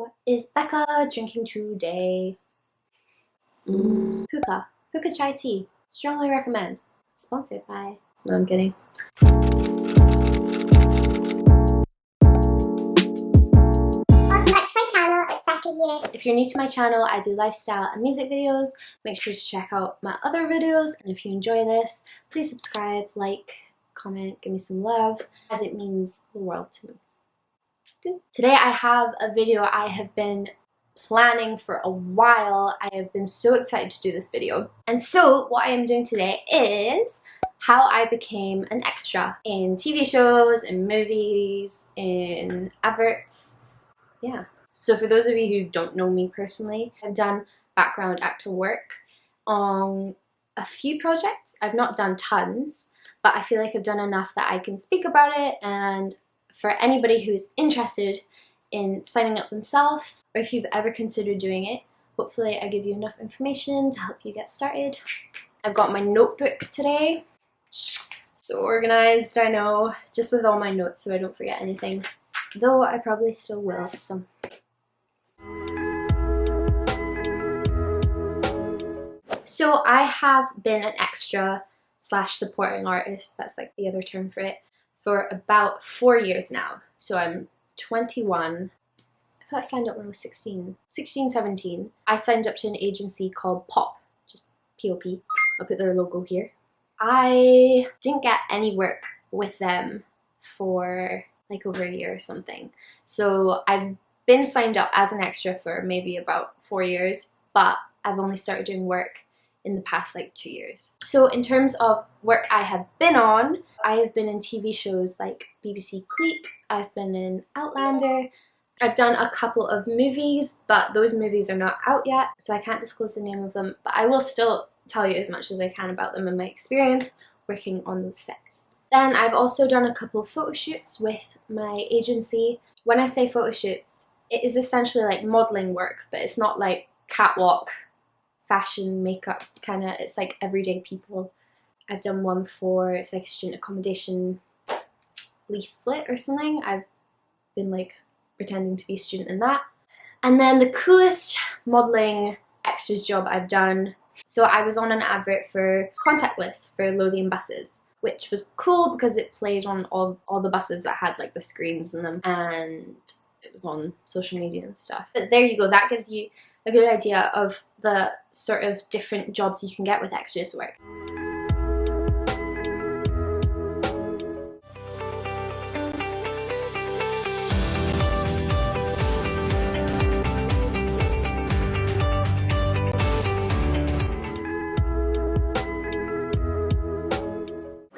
What is Becca drinking today? Hookah chai tea. Strongly recommend. Sponsored by. No, I'm kidding. Welcome back to my channel, it's Becca here. If you're new to my channel, I do lifestyle and music videos. Make sure to check out my other videos, and if you enjoy this, please subscribe, like, comment, give me some love, as it means the world to me. Today I have a video I have been planning for a while. I have been so excited to do this video. And so what I am doing today is how I became an extra in TV shows, in movies, in adverts. Yeah. So for those of you who don't know me personally, I've done background actor work on a few projects. I've not done tons, but I feel like I've done enough that I can speak about it. And for anybody who is interested in signing up themselves, or if you've ever considered doing it, hopefully I give you enough information to help you get started. I've got my notebook today. So organized, I know, just with all my notes so I don't forget anything. Though I probably still will, so. So I have been an extra / supporting artist, that's like the other term for it, for about 4 years now. So I'm 21. I thought I signed up when I was 16, 17. I signed up to an agency called Pop, just P-O-P. I'll put their logo here. I didn't get any work with them for like over a year or something. So I've been signed up as an extra for maybe about 4 years, but I've only started doing work in the past like 2 years. So in terms of work I have been on, I have been in TV shows like BBC Clique, I've been in Outlander, I've done a couple of movies, but those movies are not out yet, so I can't disclose the name of them, but I will still tell you as much as I can about them and my experience working on those sets. Then I've also done a couple of photo shoots with my agency. When I say photo shoots, it is essentially like modeling work, but it's not like catwalk, fashion, makeup kind of, it's like everyday people. I've done one for, it's like a student accommodation leaflet or something. I've been like pretending to be a student in that. And then the coolest modeling extras job I've done, so I was on an advert for contact lists for Lothian buses, which was cool because it played on all the buses that had like the screens in them, and it was on social media and stuff. But there you go, that gives you a good idea of the sort of different jobs you can get with extras work.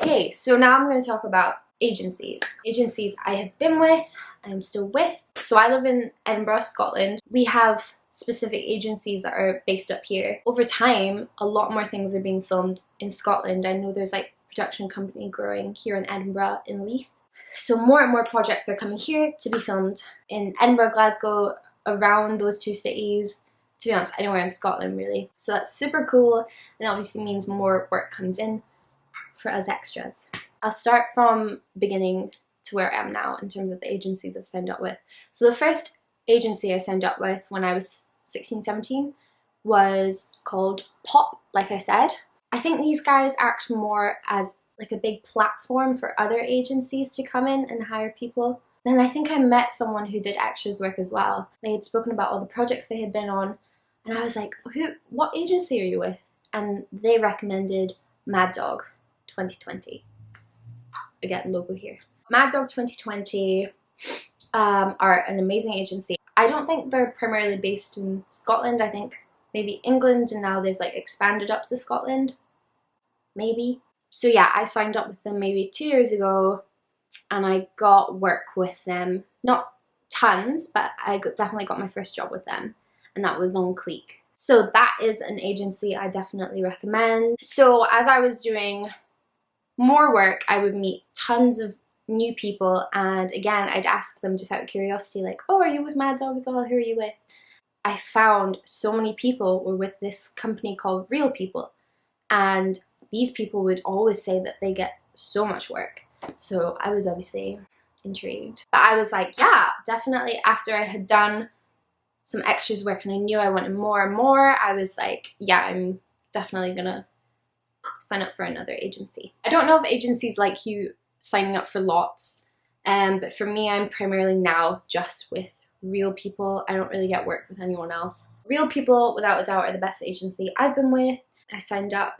Okay, so now I'm going to talk about agencies. Agencies I have been with, I'm still with. So I live in Edinburgh, Scotland. We have specific agencies that are based up here. Over time, a lot more things are being filmed in Scotland. I know there's like a production company growing here in Edinburgh, in Leith. So more and more projects are coming here to be filmed in Edinburgh, Glasgow, around those two cities. To be honest, anywhere in Scotland really. So that's super cool, and obviously means more work comes in for us extras. I'll start from beginning to where I am now in terms of the agencies I've signed up with. So the first agency I signed up with when I was 16, 17 was called Pop, like I said. I think these guys act more as like a big platform for other agencies to come in and hire people. Then I think I met someone who did extras work as well. They had spoken about all the projects they had been on, and I was like, what agency are you with? And they recommended Mad Dog 2020. Again, logo here. Mad Dog 2020 are an amazing agency. I don't think they're primarily based in Scotland. I think maybe England, and now they've like expanded up to Scotland. Maybe. So yeah, I signed up with them maybe 2 years ago, and I got work with them. Not tons, but I definitely got my first job with them, and that was on Clique. So that is an agency I definitely recommend. So as I was doing more work, I would meet tons of new people, and again I'd ask them just out of curiosity, like, oh, are you with Mad Dog as well? Who are you with? I found so many people were with this company called Real People, and these people would always say that they get so much work. So I was obviously intrigued, but I was like, yeah, definitely. After I had done some extras work and I knew I wanted more and more, I was like, yeah, I'm definitely gonna sign up for another agency. I don't know if agencies like you signing up for lots, but for me, I'm primarily now just with Real People. I don't really get work with anyone else. Real People, without a doubt, are the best agency I've been with. I signed up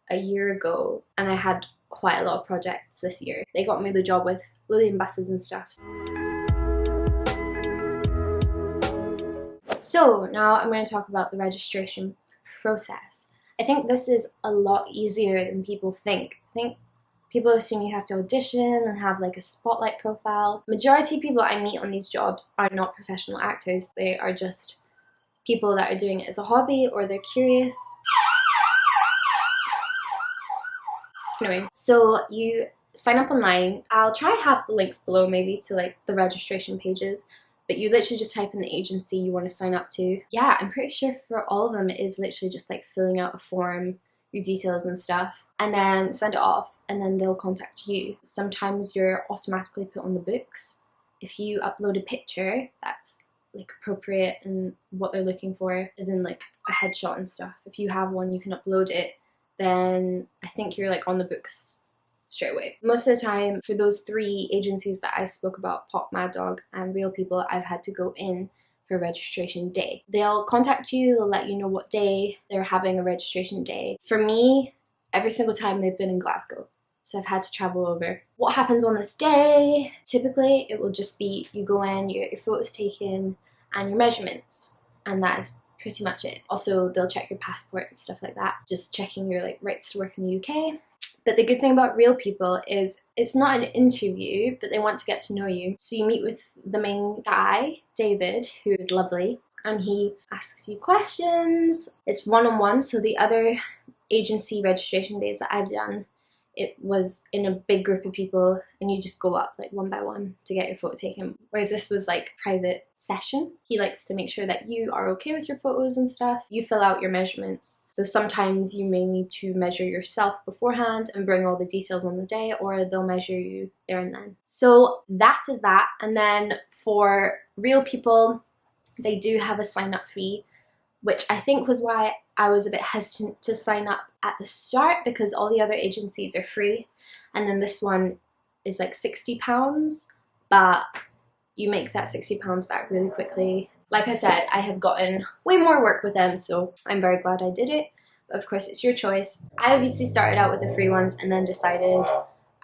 a year ago and I had quite a lot of projects this year. They got me the job with Lillian buses and stuff. So now I'm going to talk about the registration process. I think this is a lot easier than people think. I think people assume you have to audition and have like a spotlight profile. Majority of people I meet on these jobs are not professional actors. They are just people that are doing it as a hobby or they're curious. Anyway, so you sign up online. I'll try and have the links below maybe to like the registration pages, but you literally just type in the agency you want to sign up to. Yeah, I'm pretty sure for all of them it is literally just like filling out a form, your details and stuff, and then send it off and then they'll contact you. Sometimes you're automatically put on the books. If you upload a picture that's like appropriate and what they're looking for, as in like a headshot and stuff, if you have one you can upload it, then I think you're like on the books straight away. Most of the time for those 3 agencies that I spoke about, Pop, Mad Dog and Real People, I've had to go in for registration day. They'll contact you, they'll let you know what day they're having a registration day. For me, every single time they've been in Glasgow, so I've had to travel over. What happens on this day? Typically it will just be you go in, you get your photos taken and your measurements, and that is pretty much it. Also, they'll check your passport and stuff like that, just checking your like rights to work in the UK. But the good thing about Real People is it's not an interview, but they want to get to know you. So you meet with the main guy, David, who is lovely, and he asks you questions. It's one-on-one, so the other agency registration days that I've done, it was in a big group of people and you just go up like one by one to get your photo taken. Whereas this was like private session. He likes to make sure that you are okay with your photos and stuff. You fill out your measurements. So sometimes you may need to measure yourself beforehand and bring all the details on the day, or they'll measure you there and then. So that is that. And then for Real People, they do have a sign-up fee, which I think was why I was a bit hesitant to sign up at the start, because all the other agencies are free and then this one is like £60, but you make that £60 back really quickly. Like I said, I have gotten way more work with them, so I'm very glad I did it. But of course, it's your choice. I obviously started out with the free ones and then decided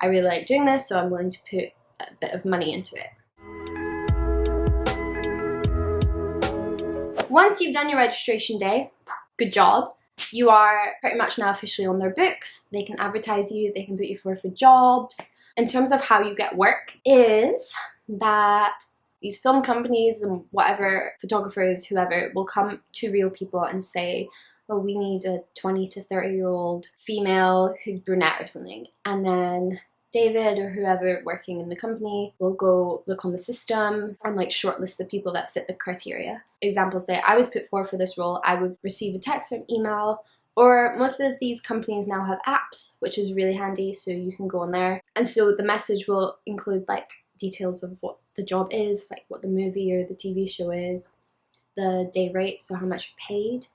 I really like doing this, so I'm willing to put a bit of money into it. Once you've done your registration day, good job. You are pretty much now officially on their books. They can advertise you, they can put you forward for jobs. In terms of how you get work is that these film companies and whatever, photographers, whoever, will come to Real People and say, oh, we need a 20 to 30-year-old female who's brunette or something. And then David or whoever working in the company will go look on the system and like shortlist the people that fit the criteria. Example, say I was put forward for this role, I would receive a text or an email, or most of these companies now have apps, which is really handy, so you can go on there. And so the message will include like details of what the job is, like what the movie or the TV show is, the day rate, so how much you're paid,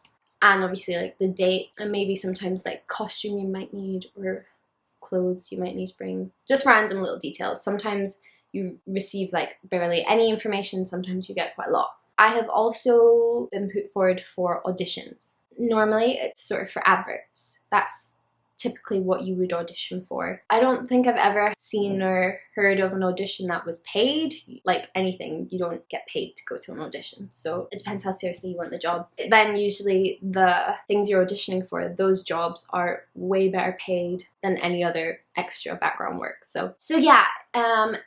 and obviously like the date, and maybe sometimes like costume you might need or clothes you might need to bring, just random little details. Sometimes you receive like barely any information, sometimes you get quite a lot. I have also been put forward for auditions. Normally it's sort of for adverts. That's typically what you would audition for. I don't think I've ever seen or heard of an audition that was paid. Like anything, you don't get paid to go to an audition. So it depends how seriously you want the job. Then usually the things you're auditioning for, those jobs are way better paid than any other extra background work. So yeah,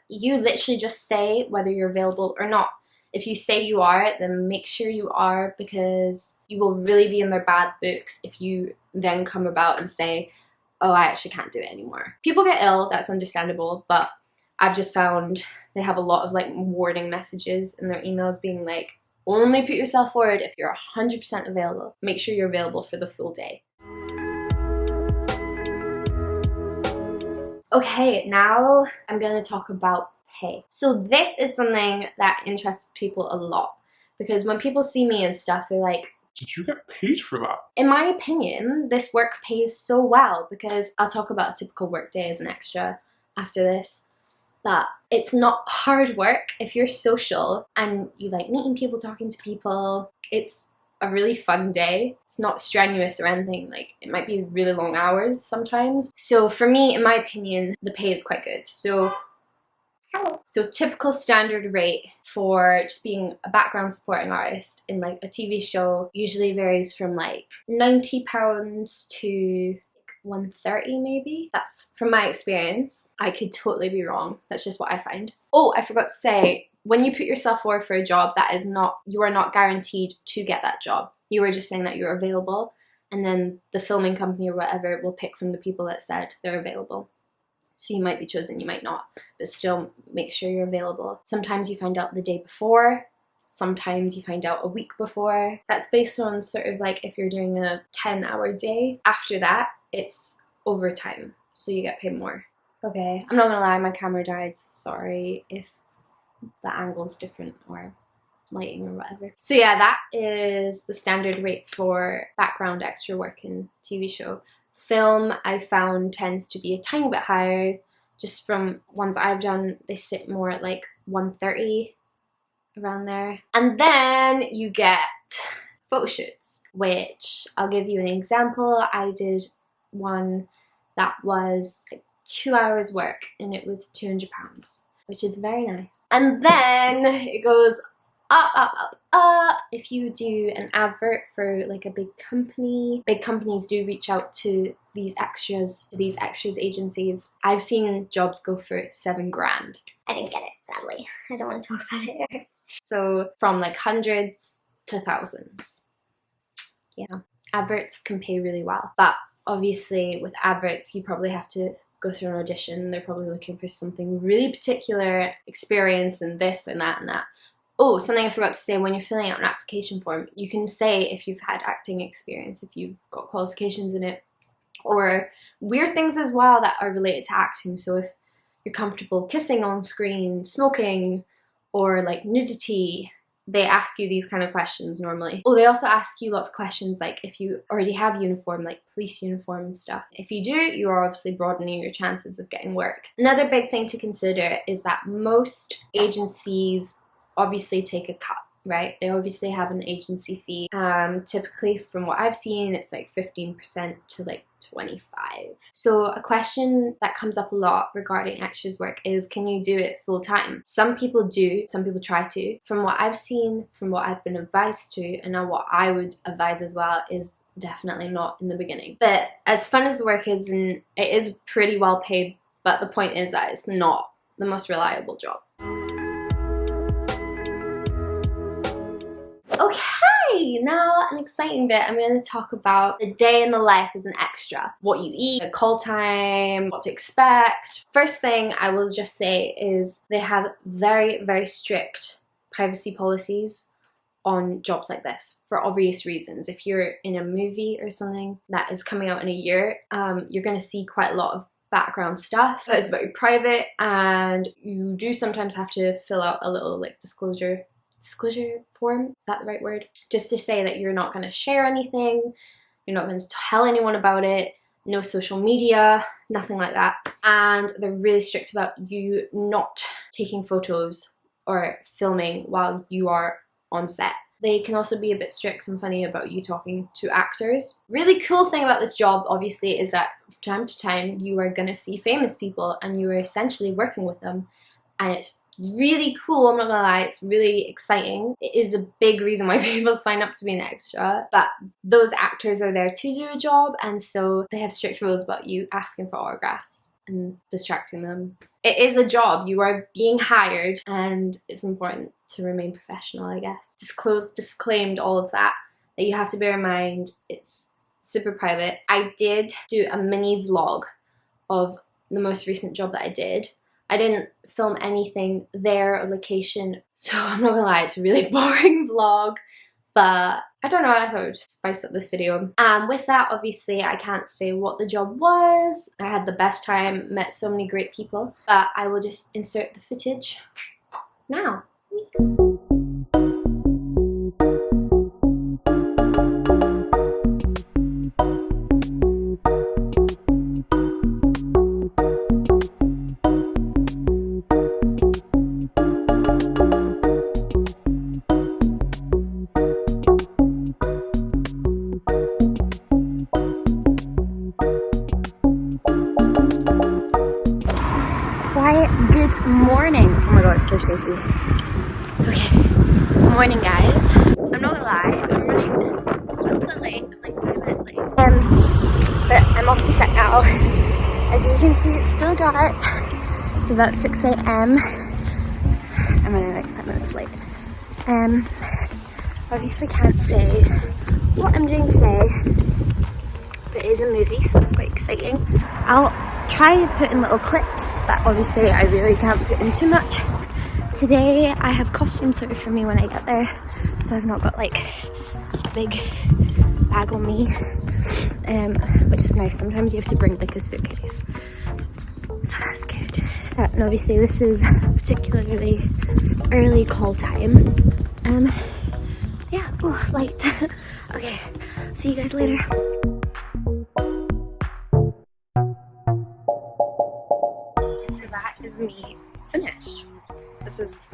you literally just say whether you're available or not. If you say you are, then make sure you are, because you will really be in their bad books if you then come about and say, oh, I actually can't do it anymore. People get ill, that's understandable, but I've just found they have a lot of like warning messages in their emails being like, only put yourself forward if you're 100% available. Make sure you're available for the full day. Okay, now I'm going to talk about pay. So this is something that interests people a lot, because when people see me and stuff, they're like, did you get paid for that? in my opinion, this work pays so well, because I'll talk about a typical work day as an extra after this. But it's not hard work if you're social and you like meeting people, talking to people. It's a really fun day. It's not strenuous or anything. Like, it might be really long hours sometimes. So for me, in my opinion, the pay is quite good. So typical standard rate for just being a background supporting artist in like a TV show usually varies from like £90 to 130 maybe. That's from my experience. I could totally be wrong. That's just what I find. Oh, I forgot to say, when you put yourself forward for a job, you are not guaranteed to get that job. You are just saying that you're available, and then the filming company or whatever will pick from the people that said they're available. So you might be chosen, you might not, but still make sure you're available. Sometimes you find out the day before, sometimes you find out a week before. That's based on sort of like if you're doing a 10-hour day. After that, it's overtime, so you get paid more. Okay, I'm not gonna lie, my camera died, so sorry if the angle's different or lighting or whatever. So yeah, that is the standard rate for background extra work in TV show. Film, I found, tends to be a tiny bit higher. Just from ones I've done, they sit more at like 130, around there. And then you get photo shoots, which I'll give you an example. I did one that was like 2 hours work and it was £200, which is very nice. And then it goes up, up, up, up. If you do an advert for like a big company, big companies do reach out to these extras agencies. I've seen jobs go for 7 grand. I didn't get it, sadly. I don't want to talk about it. So from like hundreds to thousands. Yeah, adverts can pay really well. But obviously with adverts, you probably have to go through an audition. They're probably looking for something really particular, experience and this and that and that. Oh, something I forgot to say, when you're filling out an application form, you can say if you've had acting experience, if you've got qualifications in it, or weird things as well that are related to acting. So if you're comfortable kissing on screen, smoking, or like nudity, they ask you these kind of questions normally. Oh, they also ask you lots of questions like if you already have uniform, like police uniform and stuff. If you do, you are obviously broadening your chances of getting work. Another big thing to consider is that most agencies obviously take a cut, right? They obviously have an agency fee. Typically from what I've seen, it's like 15% to like 25. So a question that comes up a lot regarding extras work is, can you do it full time? Some people do, some people try to. From what I've seen, from what I've been advised to, and now what I would advise as well, is definitely not in the beginning. But as fun as the work is, and it is pretty well paid, but the point is that it's not the most reliable job. Okay, now an exciting bit. I'm going to talk about the day in the life as an extra. What you eat, the call time, what to expect. First thing I will just say is they have very, very strict privacy policies on jobs like this for obvious reasons. If you're in a movie or something that is coming out in a year, you're going to see quite a lot of background stuff that is very private, and you do sometimes have to fill out a little like disclosure form, is that the right word? Just to say that you're not going to share anything, you're not going to tell anyone about it, no social media, nothing like that. And they're really strict about you not taking photos or filming while you are on set. They can also be a bit strict and funny about you talking to actors. Really cool thing about this job, obviously, is that from time to time you are going to see famous people and you are essentially working with them, and it's really cool, I'm not gonna lie, it's really exciting. It is a big reason why people sign up to be an extra, but those actors are there to do a job, and so they have strict rules about you asking for autographs and distracting them. It is a job, you are being hired, and it's important to remain professional, I guess. Disclaimed all of that you have to bear in mind it's super private. I did do a mini vlog of the most recent job that I did. I didn't film anything there or location, so I'm not gonna lie, it's a really boring vlog, but I don't know, I thought I would just spice up this video. With that, obviously, I can't say what the job was. I had the best time, met so many great people, but I will just insert the footage now. so shaky. Okay, good morning guys. I'm not gonna lie, I'm running a little bit late. I'm like 5 minutes late. But I'm off to set now. As you can see, it's still dark. It's about 6 a.m. I'm running like 5 minutes late. Obviously can't say what I'm doing today, but it is a movie, so it's quite exciting. I'll try to put in little clips, but obviously I really can't put in too much. Today I have costume sorted for me when I get there, so I've not got like a big bag on me, which is nice. Sometimes you have to bring like a suitcase, so that's good. And obviously this is particularly early call time. Yeah, oh, light. Okay, see you guys later. So that is me finished. This is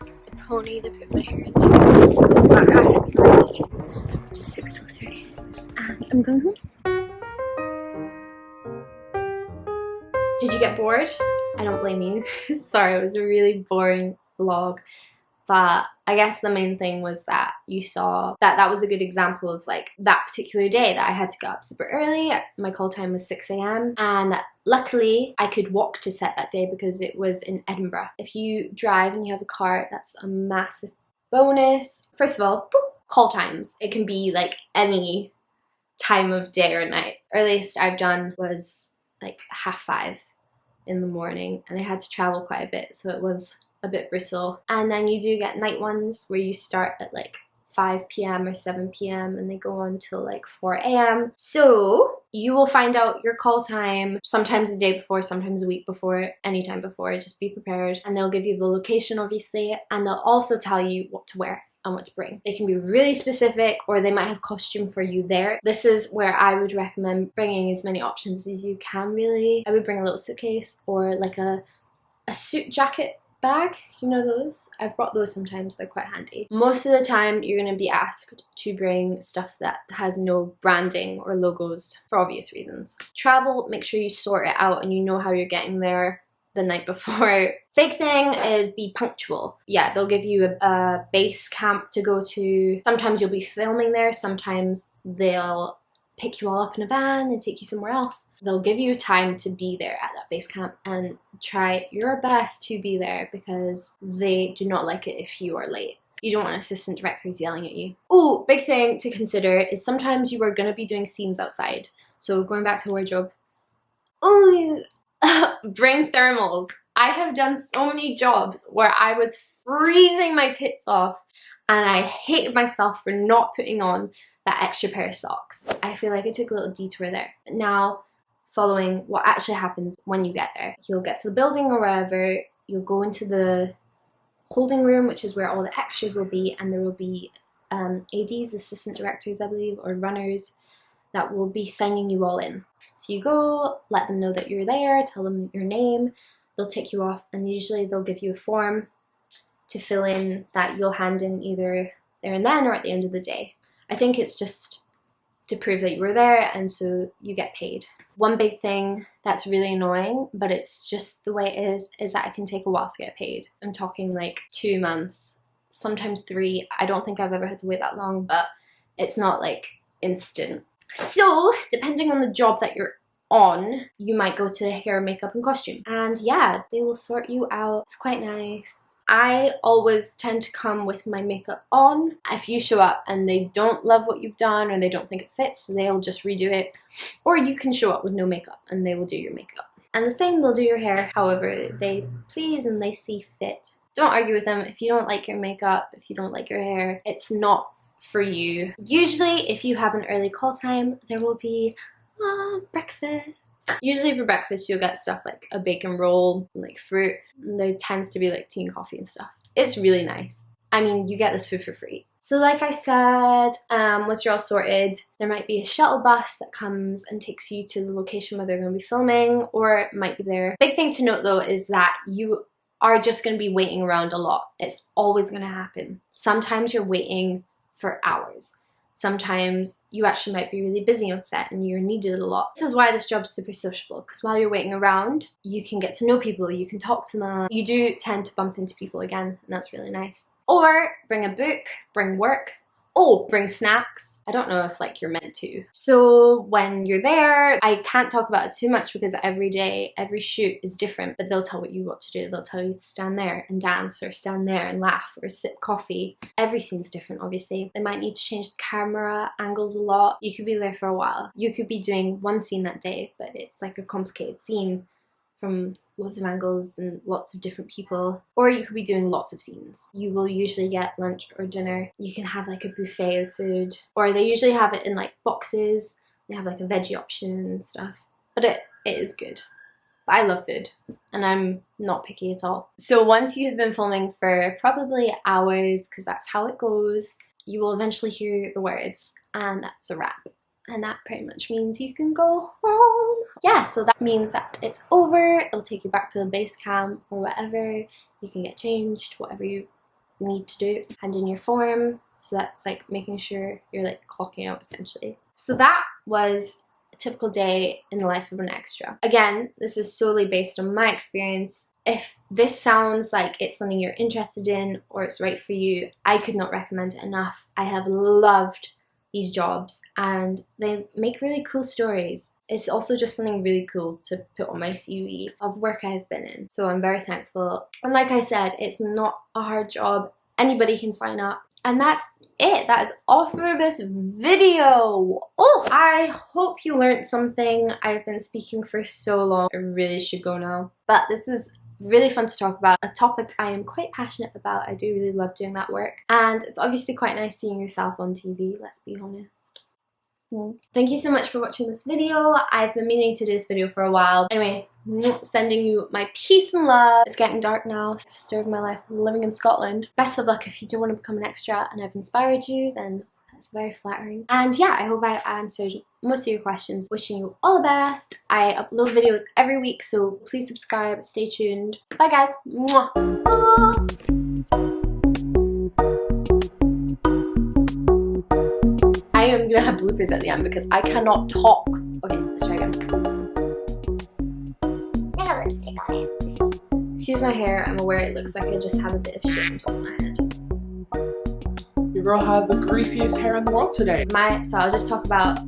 the pony that put my hair into. It's about 3:30, just 6 till 3, and I'm going home. Did you get bored? I don't blame you. Sorry, it was a really boring vlog. But I guess the main thing was that you saw that that was a good example of like that particular day that I had to get up super early. My call time was 6 a.m. and luckily I could walk to set that day because it was in Edinburgh. If you drive and you have a car, that's a massive bonus. First of all, call times. It can be like any time of day or night. Earliest I've done was like 5:30 in the morning, and I had to travel quite a bit, so it was a bit brutal. And then you do get night ones where you start at like 5 p.m. or 7 p.m. and they go on till like 4 a.m. So you will find out your call time sometimes the day before, sometimes a week before, anytime before. Just be prepared, and they'll give you the location obviously, and they'll also tell you what to wear and what to bring. They can be really specific, or they might have costume for you there. This is where I would recommend bringing as many options as you can really. I would bring a little suitcase or like a suit jacket bag, you know those? I've brought those sometimes, they're quite handy. Most of the time you're going to be asked to bring stuff that has no branding or logos for obvious reasons. Travel, make sure you sort it out and you know how you're getting there the night before. Big thing is be punctual. Yeah, they'll give you a base camp to go to. Sometimes you'll be filming there, sometimes they'll pick you all up in a van and take you somewhere else. They'll give you time to be there at that base camp, and try your best to be there because they do not like it if you are late. You don't want assistant directors yelling at you. Oh, big thing to consider is sometimes you are going to be doing scenes outside. So going back to wardrobe, bring thermals. I have done so many jobs where I was freezing my tits off and I hated myself for not putting on that extra pair of socks. I feel like I took a little detour there. Now, following what actually happens when you get there. You'll get to the building or wherever, you'll go into the holding room, which is where all the extras will be, and there will be ADs, assistant directors I believe, or runners that will be signing you all in. So you go, let them know that you're there, tell them your name, they'll take you off, and usually they'll give you a form to fill in that you'll hand in either there and then or at the end of the day. I think it's just to prove that you were there, and so you get paid. One big thing that's really annoying, but it's just the way it is that it can take a while to get paid. I'm talking like 2 months, sometimes 3. I don't think I've ever had to wait that long, but it's not like instant. So depending on the job that you're on, you might go to hair, makeup and costume, and yeah, they will sort you out. It's quite nice. I always tend to come with my makeup on. If you show up and they don't love what you've done or they don't think it fits, they'll just redo it. Or you can show up with no makeup and they will do your makeup. And the same, they'll do your hair however they please and they see fit. Don't argue with them. If you don't like your makeup, if you don't like your hair, it's not for you. Usually if you have an early call time, there will be breakfast. Usually for breakfast you'll get stuff like a bacon roll, like fruit, and there tends to be like tea and coffee and stuff. It's really nice. I mean, you get this food for free. So like I said, once you're all sorted, there might be a shuttle bus that comes and takes you to the location where they're going to be filming, or it might be there. Big thing to note though is that you are just going to be waiting around a lot. It's always going to happen. Sometimes you're waiting for hours. Sometimes you actually might be really busy on set and you're needed a lot. This is why this job's super sociable, because while you're waiting around, you can get to know people, you can talk to them. You do tend to bump into people again, and that's really nice. Or bring a book, bring work. Oh, bring snacks. I don't know if like you're meant to. So when you're there, I can't talk about it too much because every day, every shoot is different, but they'll tell you what to do. They'll tell you to stand there and dance, or stand there and laugh, or sip coffee. Every scene's different, obviously. They might need to change the camera angles a lot. You could be there for a while. You could be doing one scene that day, but it's like a complicated scene from lots of angles and lots of different people. Or you could be doing lots of scenes. You will usually get lunch or dinner. You can have like a buffet of food, or they usually have it in like boxes. They have like a veggie option and stuff, but it is good. I love food and I'm not picky at all. So once you have been filming for probably hours, because that's how it goes, you will eventually hear the words, and that's a wrap. And that pretty much means you can go home. Yeah, so that means that it's over. It'll take you back to the base camp or whatever. You can get changed, whatever you need to do. Hand in your form. So that's like making sure you're like clocking out essentially. So that was a typical day in the life of an extra. Again, this is solely based on my experience. If this sounds like it's something you're interested in or it's right for you, I could not recommend it enough. I have loved these jobs and they make really cool stories. It's also just something really cool to put on my CV of work I've been in. So I'm very thankful. And like I said, it's not a hard job. Anybody can sign up. And that's it. That is all for this video. Oh, I hope you learned something. I've been speaking for so long. I really should go now. But this was really fun to talk about, a topic I am quite passionate about. I do really love doing that work, and it's obviously quite nice seeing yourself on TV, let's be honest. Thank you so much for watching this video. I've been meaning to do this video for a while. Anyway, sending you my peace and love. It's getting dark now. I've started my life living in Scotland. Best of luck if you do want to become an extra and I've inspired you, then that's very flattering. And yeah, I hope I answered most of your questions. Wishing you all the best. I upload videos every week, so please subscribe, stay tuned. Bye guys. Mwah. I am gonna have bloopers at the end because I cannot talk. Okay, let's try again. There's a lipstick on it. Excuse my hair, I'm aware it looks like I just have a bit of shit on top of my head. Your girl has the greasiest hair in the world today. So I'll just talk about